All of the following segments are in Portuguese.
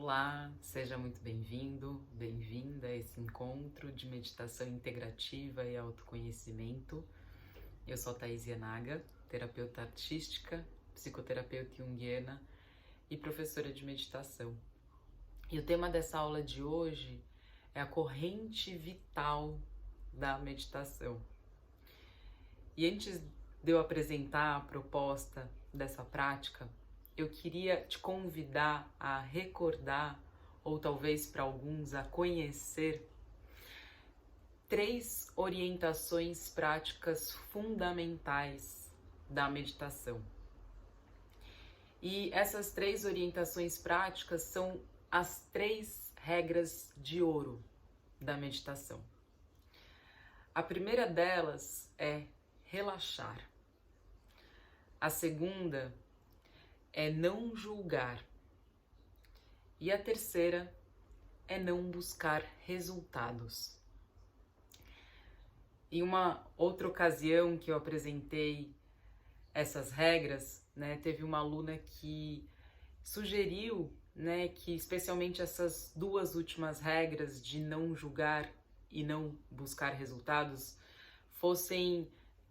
Olá, seja muito bem-vindo, bem-vinda a esse encontro de meditação integrativa e autoconhecimento. Eu sou a Thaís Yanaga, terapeuta artística, psicoterapeuta junguiana e professora de meditação. E o tema dessa aula de hoje é a corrente vital da meditação. E antes de eu apresentar a proposta dessa prática, eu queria te convidar a recordar, ou talvez para alguns a conhecer, 3 orientações práticas fundamentais da meditação. E essas 3 orientações práticas são as 3 regras de ouro da meditação. A primeira delas é relaxar. A segunda é não julgar. E a terceira é não buscar resultados. Em uma outra ocasião que eu apresentei essas regras, teve uma aluna que sugeriu, que especialmente essas 2 últimas regras de não julgar e não buscar resultados fossem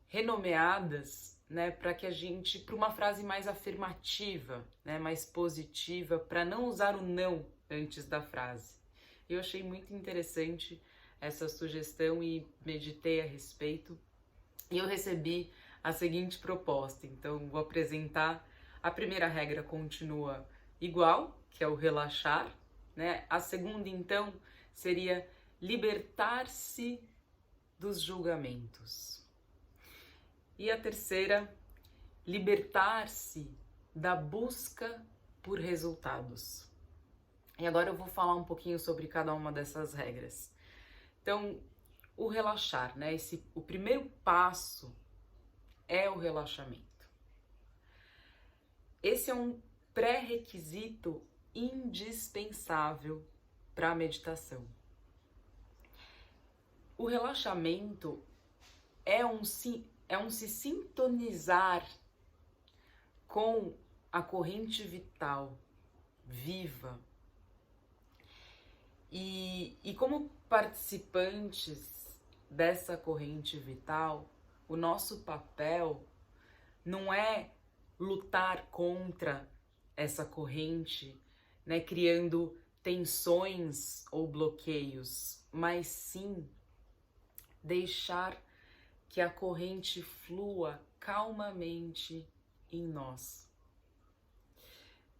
renomeadas, para que a gente, para uma frase mais afirmativa, mais positiva, para não usar o não antes da frase. Eu achei muito interessante essa sugestão e meditei a respeito. E eu recebi a seguinte proposta. Então, vou apresentar. A primeira regra continua igual, que é o relaxar, A segunda, então, seria libertar-se dos julgamentos. E a terceira, libertar-se da busca por resultados. E agora eu vou falar um pouquinho sobre cada uma dessas regras. Então, o relaxar, o primeiro passo é o relaxamento. Esse é um pré-requisito indispensável para a meditação. O relaxamento é um se sintonizar com a corrente vital, viva. E como participantes dessa corrente vital, o nosso papel não é lutar contra essa corrente, criando tensões ou bloqueios, mas sim deixar que a corrente flua calmamente em nós.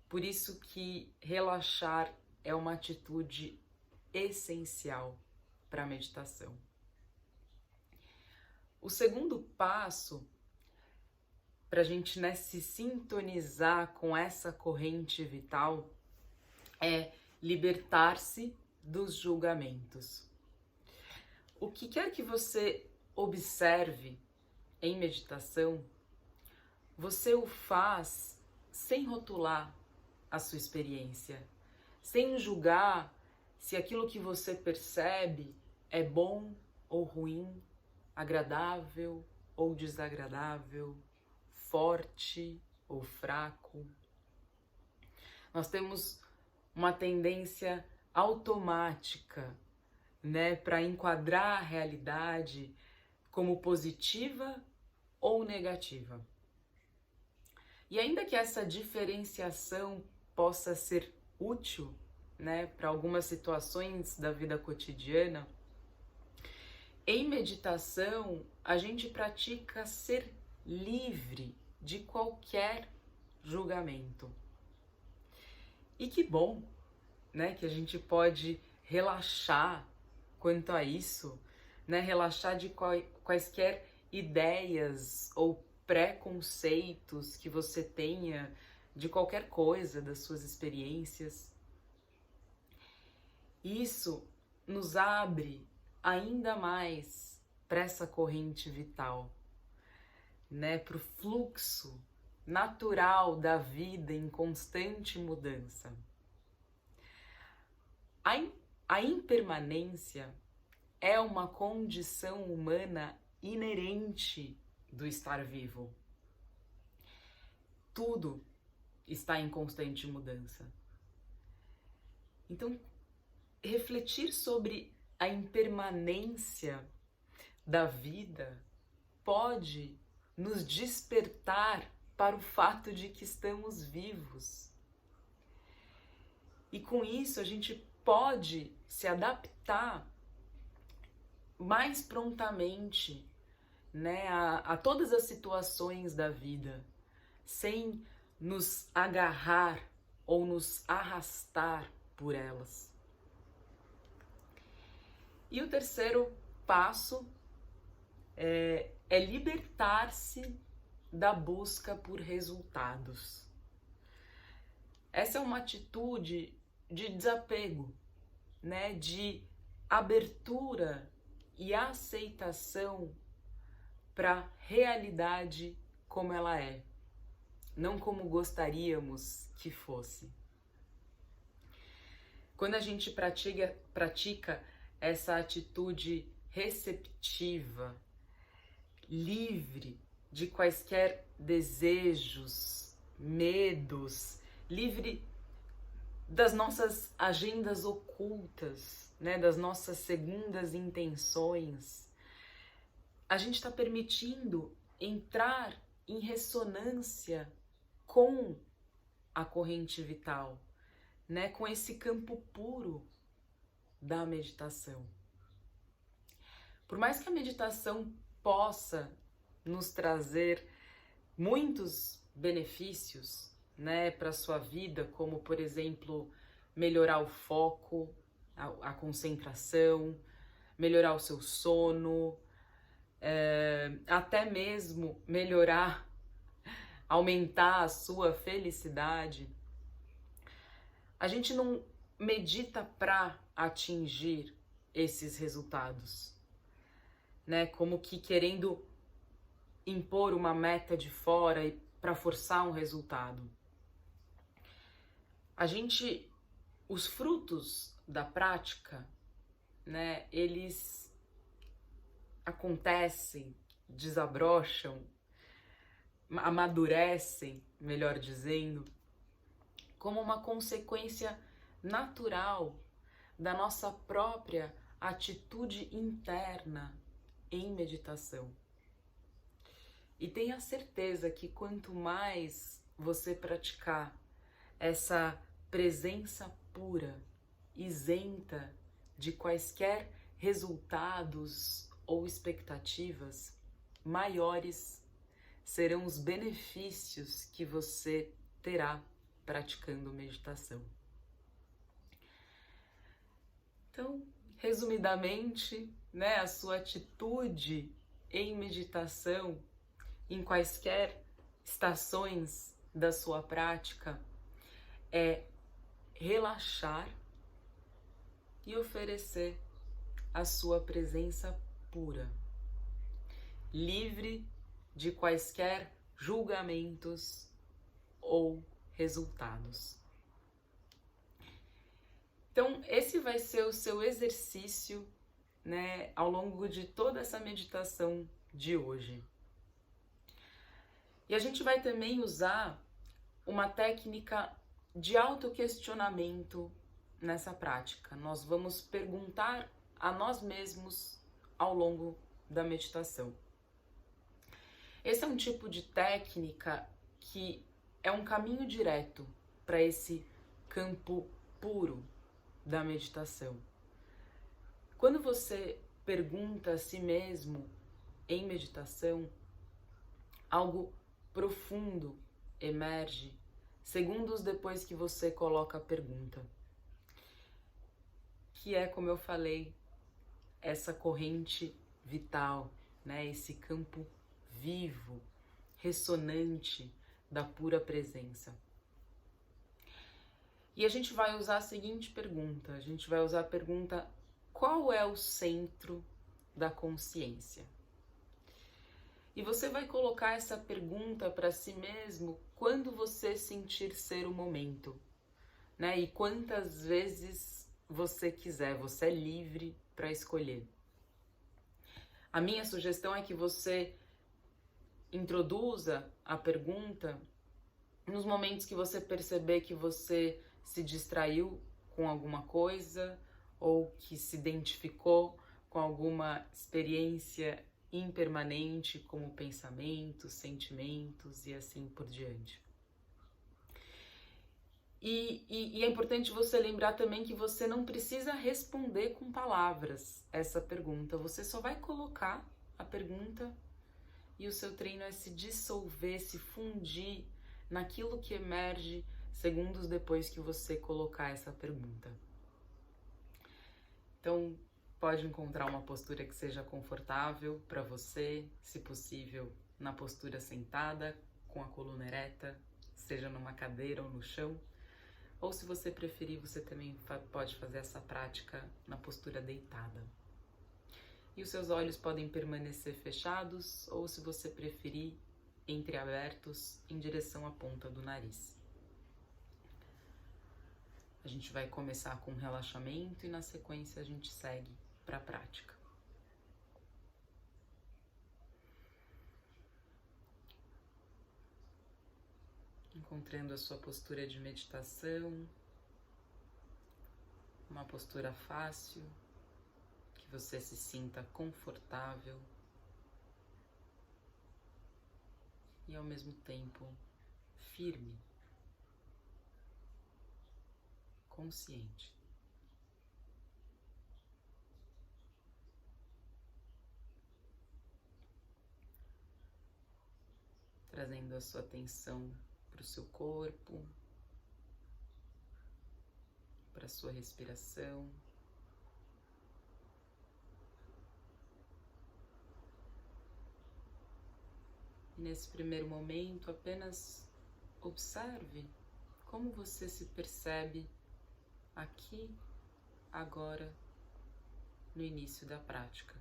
Por isso que relaxar é uma atitude essencial para a meditação. O segundo passo para a gente se sintonizar com essa corrente vital é libertar-se dos julgamentos. O que quer que você observe em meditação, você o faz sem rotular a sua experiência, sem julgar se aquilo que você percebe é bom ou ruim, agradável ou desagradável, forte ou fraco. Nós temos uma tendência automática, para enquadrar a realidade como positiva ou negativa. E ainda que essa diferenciação possa ser útil, para algumas situações da vida cotidiana, em meditação a gente pratica ser livre de qualquer julgamento. E que bom, que a gente pode relaxar quanto a isso, relaxar de quaisquer ideias ou preconceitos que você tenha de qualquer coisa, das suas experiências. Isso nos abre ainda mais para essa corrente vital, para o fluxo natural da vida em constante mudança. A impermanência é uma condição humana inerente do estar vivo. Tudo está em constante mudança. Então, refletir sobre a impermanência da vida pode nos despertar para o fato de que estamos vivos. E com isso a gente pode se adaptar mais prontamente, né, a todas as situações da vida, sem nos agarrar ou nos arrastar por elas. E o terceiro passo é libertar-se da busca por resultados. Essa é uma atitude de desapego, né, de abertura e aceitação para a realidade como ela é, não como gostaríamos que fosse. Quando a gente pratica essa atitude receptiva, livre de quaisquer desejos, medos, livre das nossas agendas ocultas, né, das nossas segundas intenções, a gente está permitindo entrar em ressonância com a corrente vital, né, com esse campo puro da meditação. Por mais que a meditação possa nos trazer muitos benefícios, né, para a sua vida, como, por exemplo, melhorar o foco, a concentração, melhorar o seu sono, até mesmo melhorar, aumentar a sua felicidade. A gente não medita para atingir esses resultados, né? Como que querendo impor uma meta de fora e para forçar um resultado. Os frutos da prática, né? Eles acontecem, desabrocham, amadurecem, melhor dizendo, como uma consequência natural da nossa própria atitude interna em meditação. E tenha certeza que quanto mais você praticar essa presença pura, isenta de quaisquer resultados ou expectativas, maiores serão os benefícios que você terá praticando meditação. Então, resumidamente, né, a sua atitude em meditação, em quaisquer estações da sua prática, é relaxar e oferecer a sua presença pura, livre de quaisquer julgamentos ou resultados. Então, esse vai ser o seu exercício, né, ao longo de toda essa meditação de hoje. E a gente vai também usar uma técnica de autoquestionamento nessa prática. Nós vamos perguntar a nós mesmos ao longo da meditação. Esse é um tipo de técnica que é um caminho direto para esse campo puro da meditação. Quando você pergunta a si mesmo em meditação, algo profundo emerge segundos depois que você coloca a pergunta, que é, como eu falei, essa corrente vital, né? Esse campo vivo, ressonante da pura presença. E a gente vai usar a seguinte pergunta, a gente vai usar a pergunta: qual é o centro da consciência? E você vai colocar essa pergunta para si mesmo quando você sentir ser o momento, né? E quantas vezes você quiser, você é livre para escolher. A minha sugestão é que você introduza a pergunta nos momentos que você perceber que você se distraiu com alguma coisa ou que se identificou com alguma experiência impermanente, como pensamentos, sentimentos e assim por diante. E é importante você lembrar também que você não precisa responder com palavras essa pergunta, você só vai colocar a pergunta e o seu treino é se dissolver, se fundir naquilo que emerge segundos depois que você colocar essa pergunta. Então, pode encontrar uma postura que seja confortável para você, se possível, na postura sentada, com a coluna ereta, seja numa cadeira ou no chão. Ou se você preferir, você também pode fazer essa prática na postura deitada. E os seus olhos podem permanecer fechados ou, se você preferir, entreabertos em direção à ponta do nariz. A gente vai começar com relaxamento e na sequência a gente segue para a prática. Encontrando a sua postura de meditação, uma postura fácil, que você se sinta confortável e ao mesmo tempo firme, consciente. Trazendo a sua atenção para o seu corpo, para a sua respiração. E nesse primeiro momento, apenas observe como você se percebe aqui, agora, no início da prática.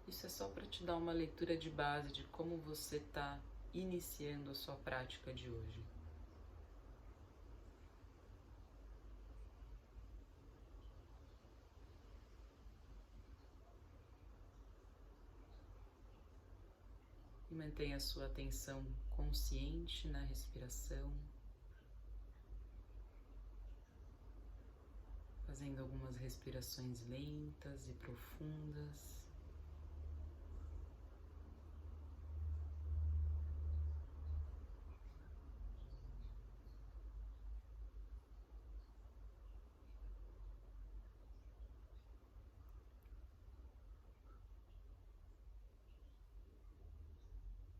Isso é só para te dar uma leitura de base de como você está iniciando a sua prática de hoje. E mantenha a sua atenção consciente na respiração, fazendo algumas respirações lentas e profundas.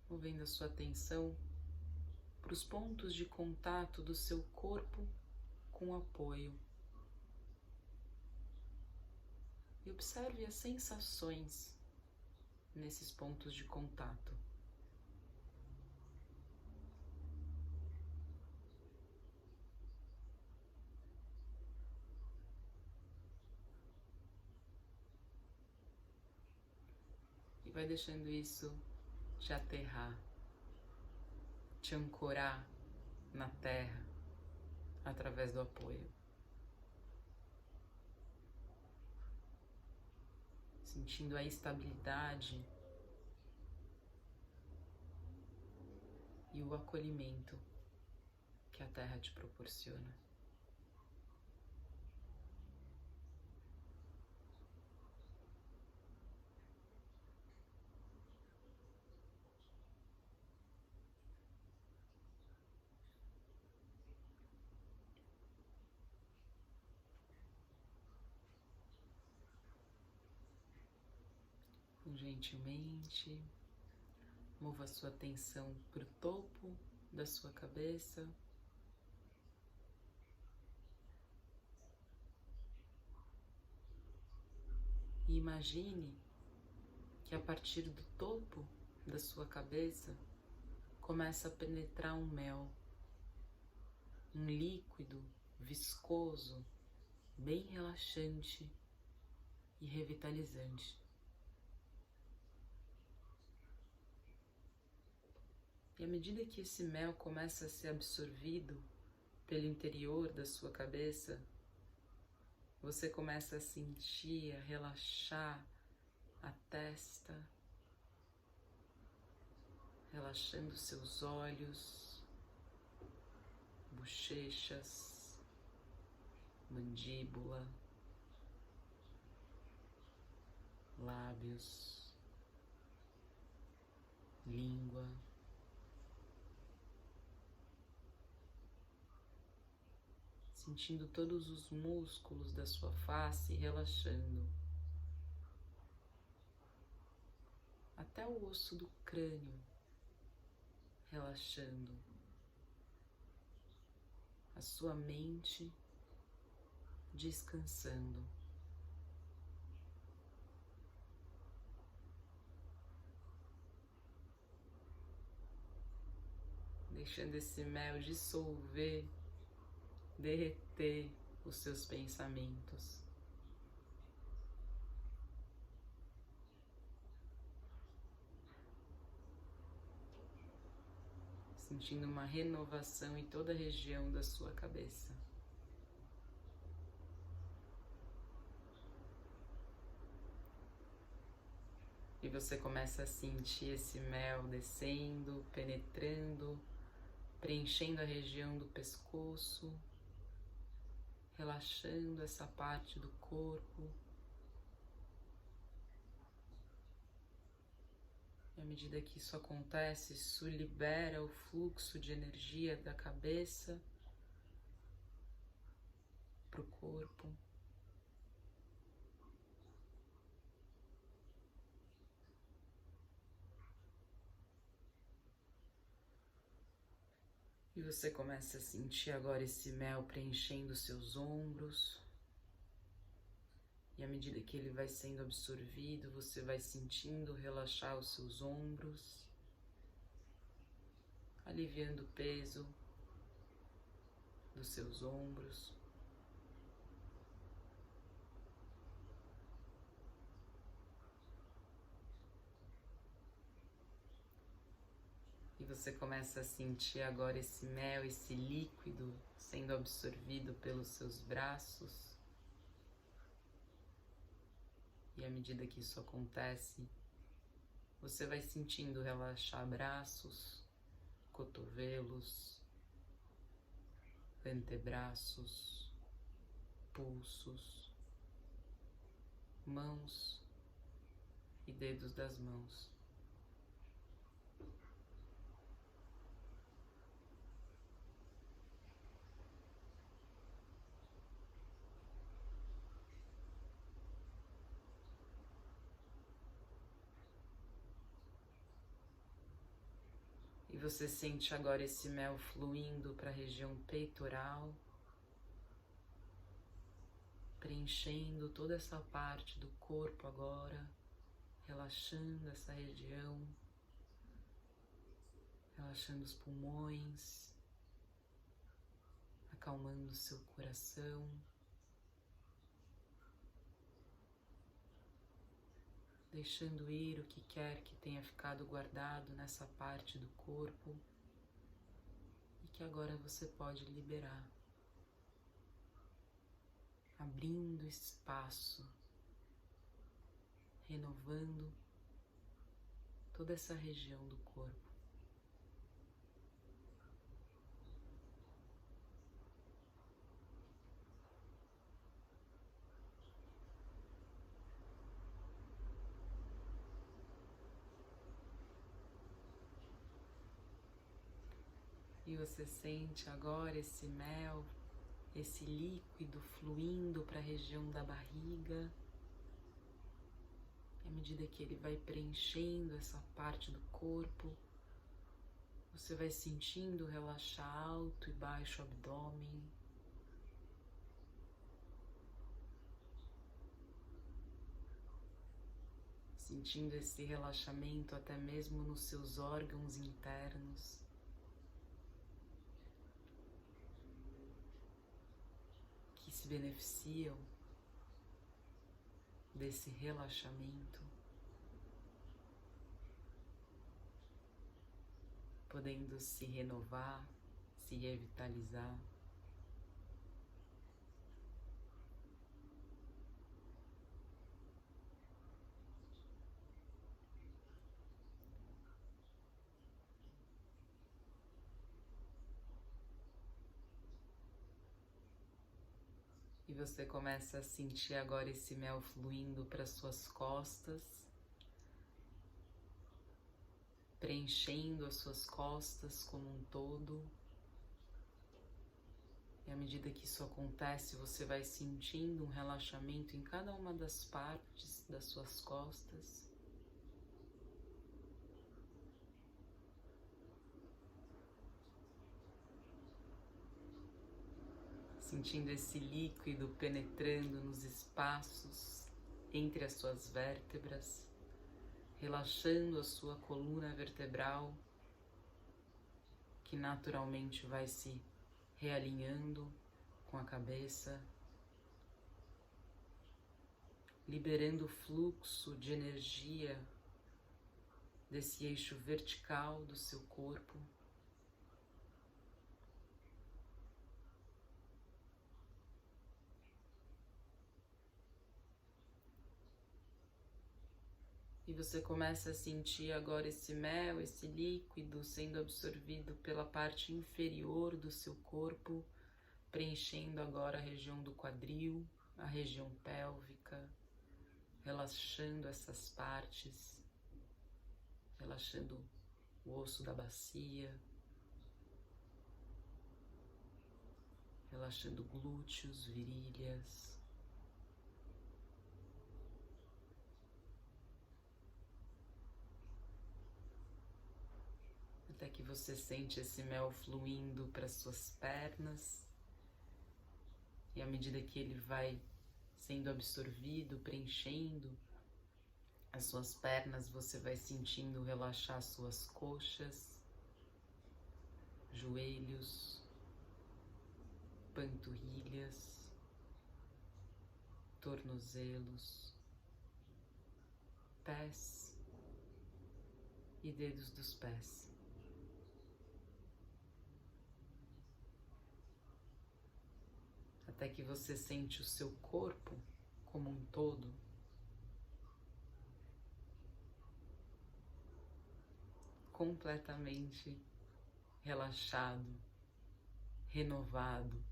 Movendo a sua atenção para os pontos de contato do seu corpo com o apoio. E observe as sensações nesses pontos de contato. E vai deixando isso te aterrar, te ancorar na terra através do apoio. Sentindo a estabilidade e o acolhimento que a terra te proporciona. Gentilmente, mova a sua atenção para o topo da sua cabeça. E imagine que a partir do topo da sua cabeça começa a penetrar um mel, um líquido viscoso, bem relaxante e revitalizante. E à medida que esse mel começa a ser absorvido pelo interior da sua cabeça, você começa a sentir, a relaxar a testa, relaxando seus olhos, bochechas, mandíbula, lábios, língua, sentindo todos os músculos da sua face relaxando, até o osso do crânio relaxando, a sua mente descansando. Deixando esse mel dissolver, derreter os seus pensamentos. Sentindo uma renovação em toda a região da sua cabeça. E você começa a sentir esse mel descendo, penetrando, preenchendo a região do pescoço, relaxando essa parte do corpo. E à medida que isso acontece, isso libera o fluxo de energia da cabeça para o corpo. E você começa a sentir agora esse mel preenchendo os seus ombros. E à medida que ele vai sendo absorvido, você vai sentindo relaxar os seus ombros, aliviando o peso dos seus ombros. E você começa a sentir agora esse mel, esse líquido sendo absorvido pelos seus braços. E à medida que isso acontece, você vai sentindo relaxar braços, cotovelos, antebraços, pulsos, mãos e dedos das mãos. E você sente agora esse mel fluindo para a região peitoral, preenchendo toda essa parte do corpo agora, relaxando essa região, relaxando os pulmões, acalmando o seu coração. Deixando ir o que quer que tenha ficado guardado nessa parte do corpo e que agora você pode liberar, abrindo espaço, renovando toda essa região do corpo. E você sente agora esse mel, esse líquido fluindo para a região da barriga. E à medida que ele vai preenchendo essa parte do corpo, você vai sentindo relaxar alto e baixo o abdômen. Sentindo esse relaxamento até mesmo nos seus órgãos internos. Que se beneficiam desse relaxamento, podendo se renovar, se revitalizar. você começa a sentir agora esse mel fluindo para suas costas, preenchendo as suas costas como um todo. E à medida que isso acontece, você vai sentindo um relaxamento em cada uma das partes das suas costas. Sentindo esse líquido penetrando nos espaços entre as suas vértebras, relaxando a sua coluna vertebral, que naturalmente vai se realinhando com a cabeça, liberando o fluxo de energia desse eixo vertical do seu corpo. E você começa a sentir agora esse mel, esse líquido sendo absorvido pela parte inferior do seu corpo, preenchendo agora a região do quadril, a região pélvica, relaxando essas partes, relaxando o osso da bacia, relaxando glúteos, virilhas. Até que você sente esse mel fluindo para suas pernas, e à medida que ele vai sendo absorvido, preenchendo as suas pernas, você vai sentindo relaxar suas coxas, joelhos, panturrilhas, tornozelos, pés e dedos dos pés. Até que você sente o seu corpo como um todo completamente relaxado, renovado,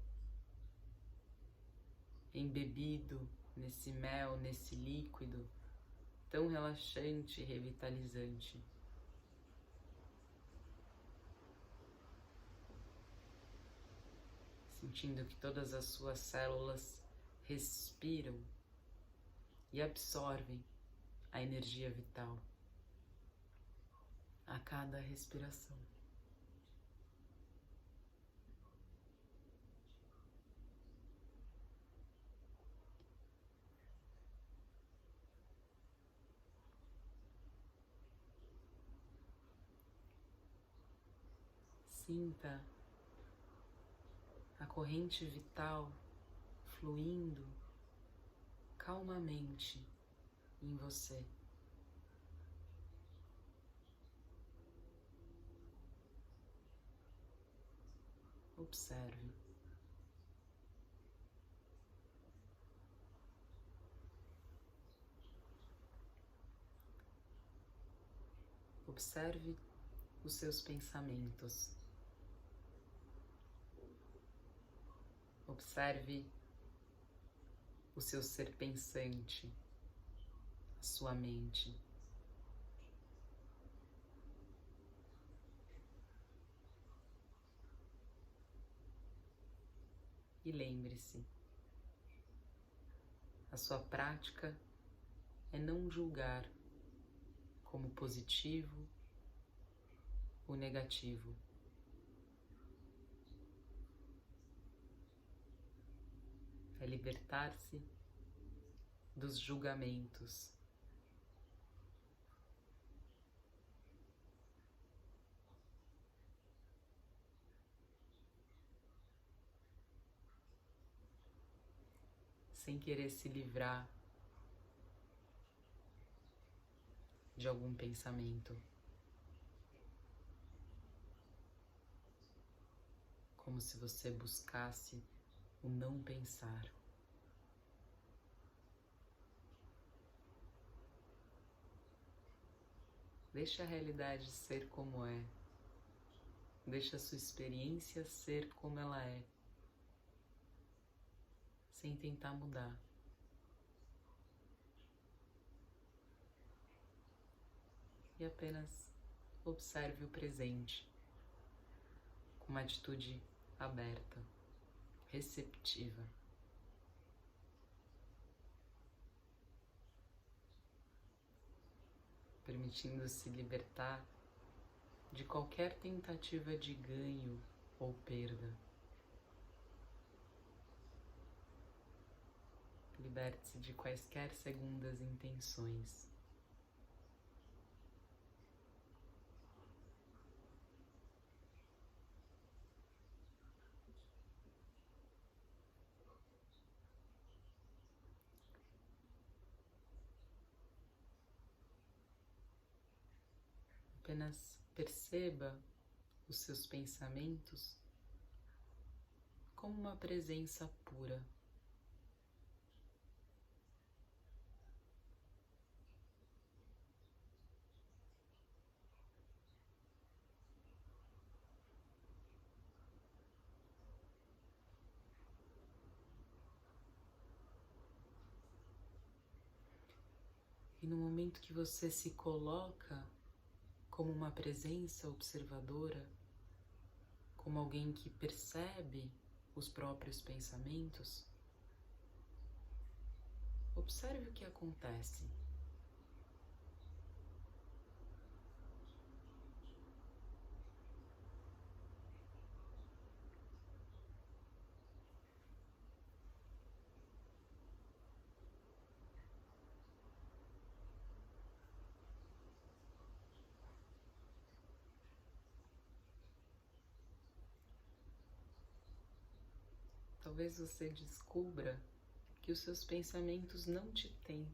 embebido nesse mel, nesse líquido tão relaxante e revitalizante. Sentindo que todas as suas células respiram e absorvem a energia vital a cada respiração. Sinta a corrente vital fluindo calmamente em você. Observe. Observe os seus pensamentos. Observe o seu ser pensante, a sua mente. E lembre-se, a sua prática é não julgar como positivo ou negativo. É libertar-se dos julgamentos. Sem querer se livrar de algum pensamento. Como se você buscasse o não pensar. Deixe a realidade ser como é. Deixe a sua experiência ser como ela é. sem tentar mudar. E apenas observe o presente com uma atitude aberta, receptiva. Permitindo-se libertar de qualquer tentativa de ganho ou perda. Liberte-se de quaisquer segundas intenções. Apenas perceba os seus pensamentos como uma presença pura. E no momento que você se coloca como uma presença observadora, como alguém que percebe os próprios pensamentos, observe o que acontece. Talvez você descubra que os seus pensamentos não te têm.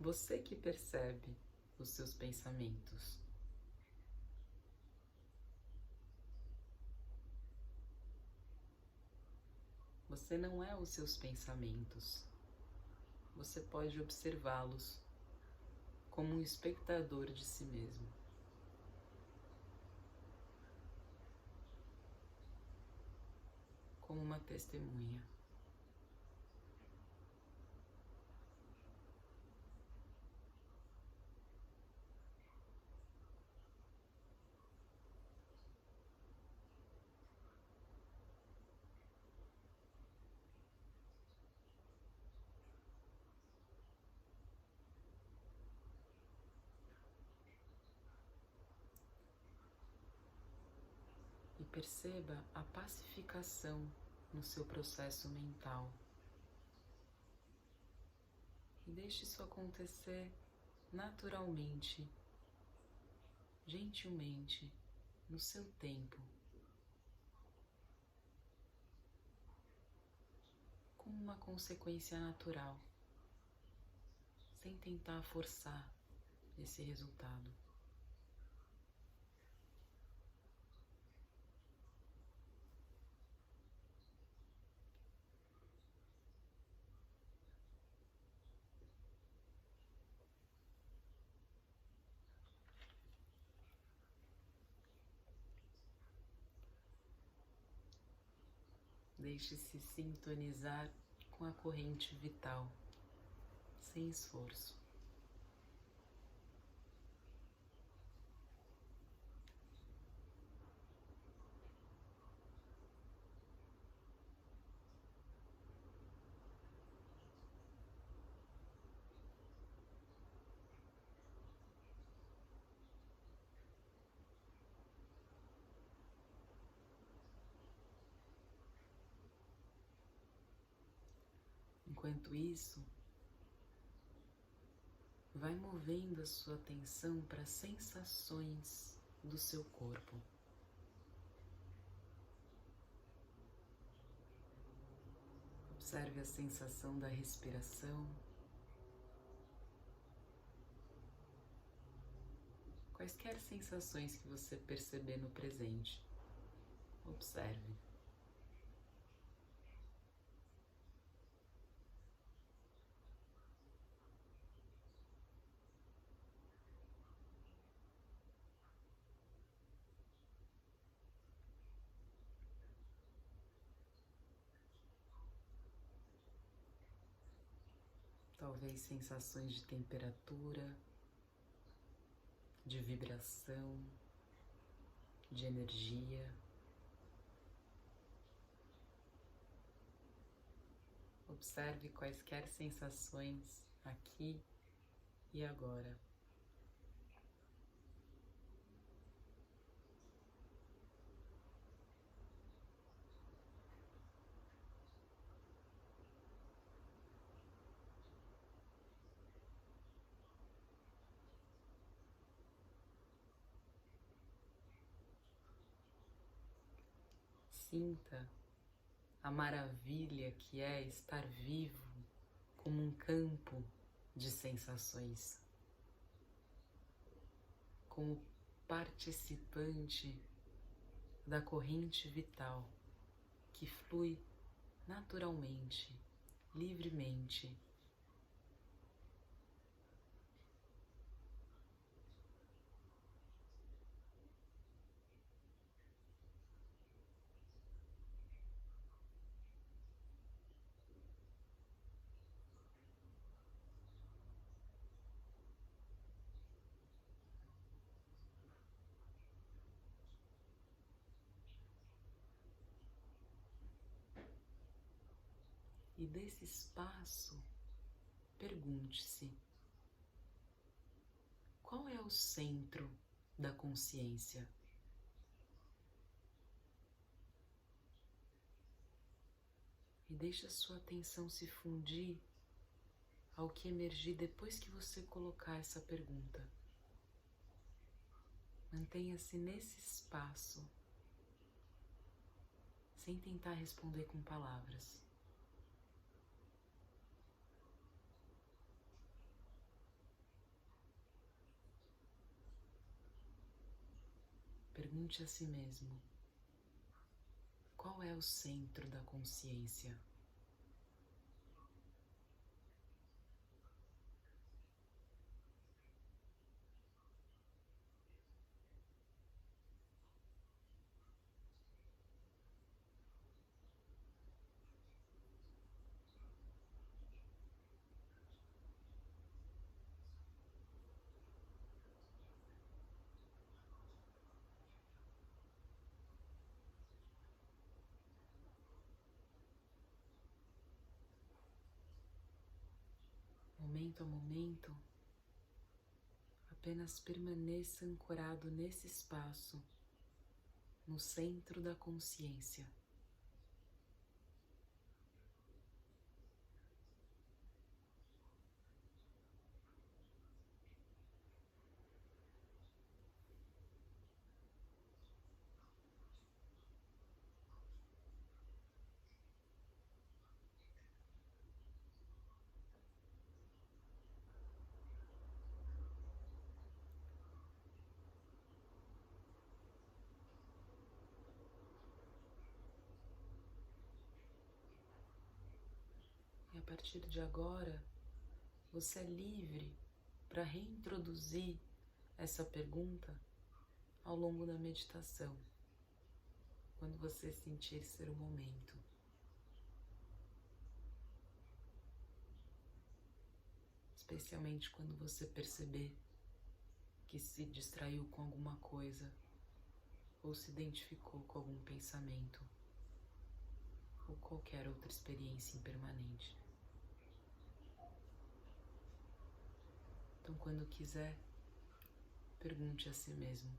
Você que percebe os seus pensamentos. Você não é os seus pensamentos. Você pode observá-los como um espectador de si mesmo. Como uma testemunha. E perceba a pacificação no seu processo mental. E deixe isso acontecer naturalmente, gentilmente, no seu tempo, como uma consequência natural, sem tentar forçar esse resultado. Deixe-se sintonizar com a corrente vital, sem esforço. Enquanto isso, vai movendo a sua atenção para as sensações do seu corpo. Observe a sensação da respiração. Quaisquer sensações que você perceber no presente, observe. talvez sensações de temperatura, de vibração, de energia. Observe quaisquer sensações aqui e agora. Sinta a maravilha que é estar vivo como um campo de sensações, como participante da corrente vital que flui naturalmente, livremente. E desse espaço, pergunte-se: qual é o centro da consciência? E deixe a sua atenção se fundir ao que emergir depois que você colocar essa pergunta. Mantenha-se nesse espaço, sem tentar responder com palavras. Pergunte a si mesmo: qual é o centro da consciência? Momento a momento, apenas permaneça ancorado nesse espaço, no centro da consciência. E a partir de agora, você é livre para reintroduzir essa pergunta ao longo da meditação, quando você sentir ser o momento. Especialmente quando você perceber que se distraiu com alguma coisa ou se identificou com algum pensamento ou qualquer outra experiência impermanente. Então, quando quiser, pergunte a si mesmo: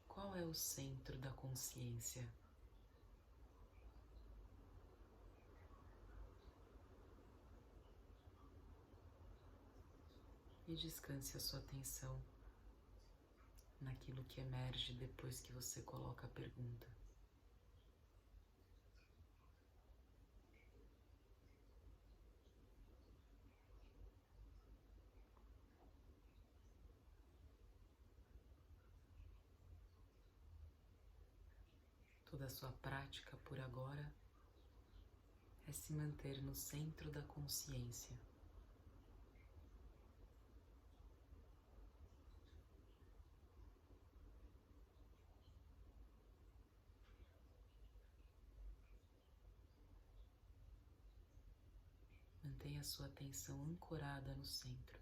qual é o centro da consciência? E descanse a sua atenção naquilo que emerge depois que você coloca a pergunta. Toda a sua prática por agora é se manter no centro da consciência. Mantenha a sua atenção ancorada no centro.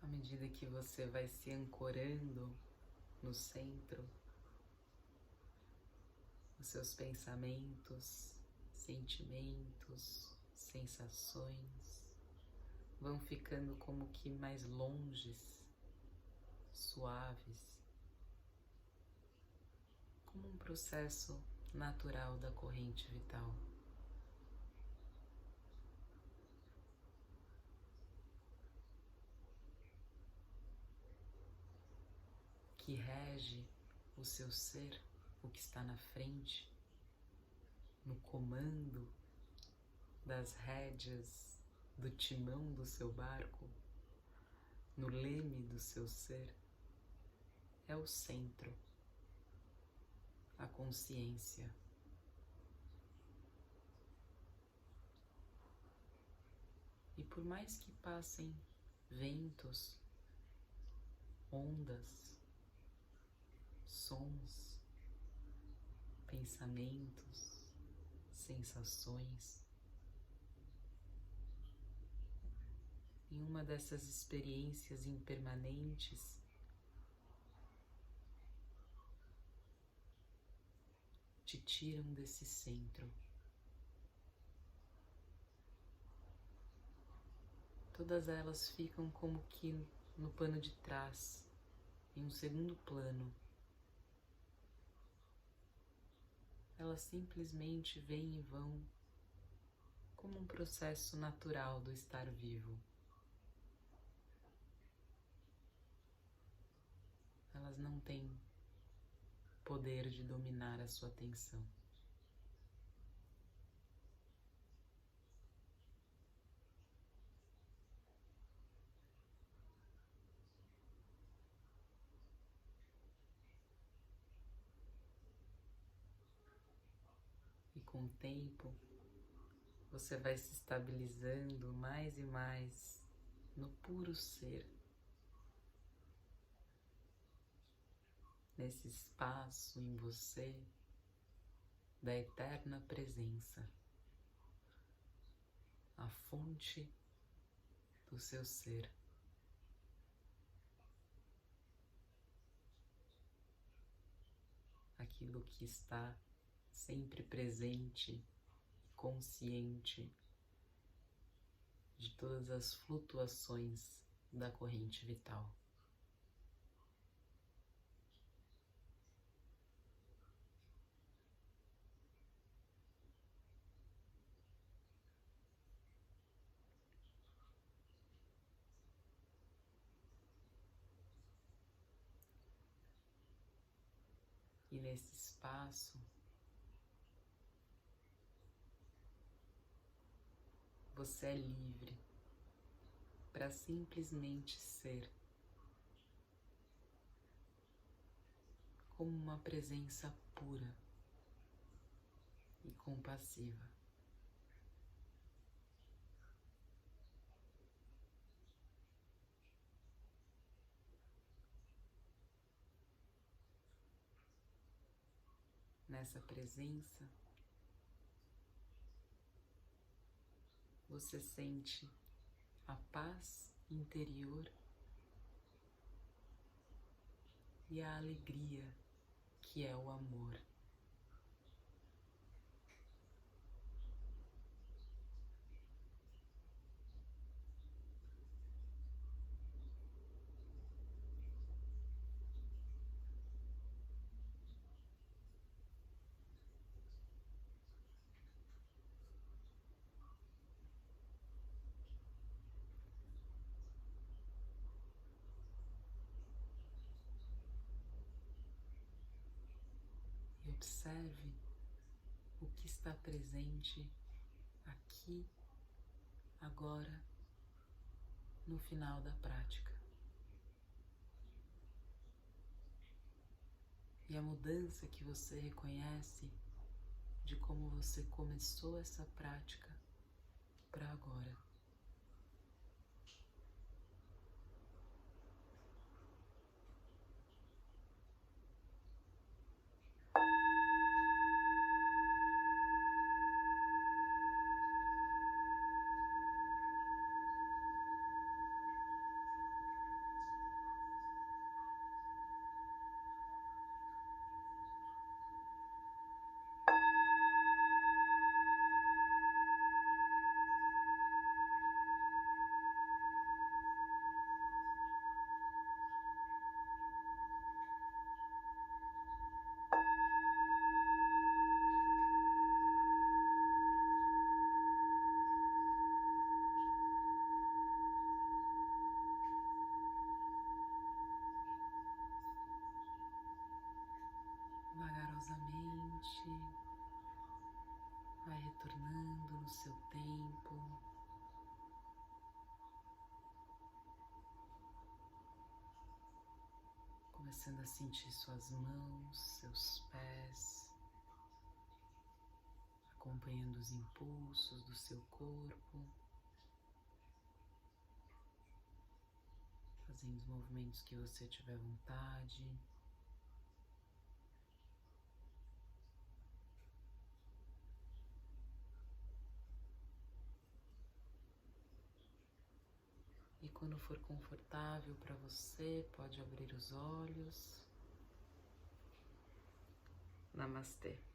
À medida que você vai se ancorando no centro, os seus pensamentos, sentimentos, sensações vão ficando como que mais longes, suaves, como um processo natural da corrente vital. Que rege o seu ser, o que está na frente, no comando das rédeas do timão do seu barco, no leme do seu ser, é o centro, a consciência. E por mais que passem ventos, ondas, sons, pensamentos, sensações, em uma dessas experiências impermanentes, te tiram desse centro. Todas elas ficam como que no pano de trás, em um segundo plano. Elas simplesmente vêm e vão como um processo natural do estar vivo. Elas não têm poder de dominar a sua atenção. E com o tempo, você vai se estabilizando mais e mais no puro ser, nesse espaço em você da eterna presença, a fonte do seu ser. Aquilo que está sempre presente, consciente de todas as flutuações da corrente vital. E nesse espaço, você é livre para simplesmente ser, como uma presença pura e compassiva. nessa presença, você sente a paz interior e a alegria que é o amor. E observe o que está presente aqui, agora, no final da prática. E a mudança que você reconhece de como você começou essa prática para agora. Vagarosamente, vai retornando no seu tempo, começando a sentir suas mãos, seus pés, acompanhando os impulsos do seu corpo, fazendo os movimentos que você tiver vontade. E quando for confortável para você, pode abrir os olhos. Namastê.